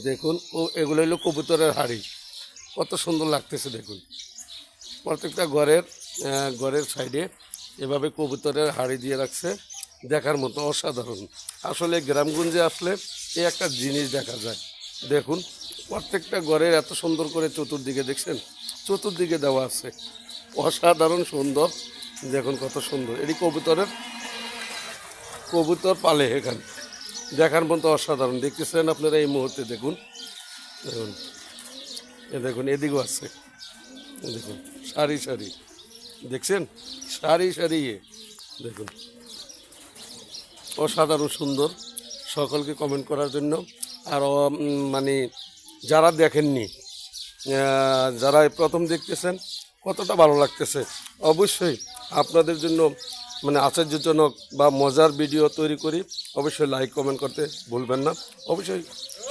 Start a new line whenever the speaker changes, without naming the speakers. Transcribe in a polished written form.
দেখুন ও এগুলো হলো কবুতরের হাড়ি, কত সুন্দর লাগতেছে দেখুন। প্রত্যেকটা ঘরের সাইডে এভাবে কবুতরের হাড়ি দিয়ে রাখছে, দেখার মতো অসাধারণ। আসলে গ্রামগঞ্জে আসলে এই একটা জিনিস দেখা যায়। দেখুন প্রত্যেকটা ঘরের এত সুন্দর করে চতুর্দিকে দেখছেন, চতুর্দিকে দেওয়া আছে, অসাধারণ সুন্দর। দেখুন কত সুন্দর, এটি কবুতর পালে এখানে, দেখার মতো অসাধারণ। দেখতেছেন আপনারা এই মুহূর্তে দেখুন, দেখুন দেখুন এদিকেও আছে, দেখুন সারি সারি, দেখছেন সারি সারি দেখুন অসাধারণ সুন্দর। সকলকে কমেন্ট করার জন্য। আর মানে যারা দেখেননি, যারা প্রথম দেখতেছেন, কতটা ভালো লাগতেছে। অবশ্যই আপনাদের জন্য মানে আশ্চর্যজনক বা মজার ভিডিও তৈরি করি, অবশ্যই লাইক কমেন্ট করতে ভুলবেন না। অবশ্যই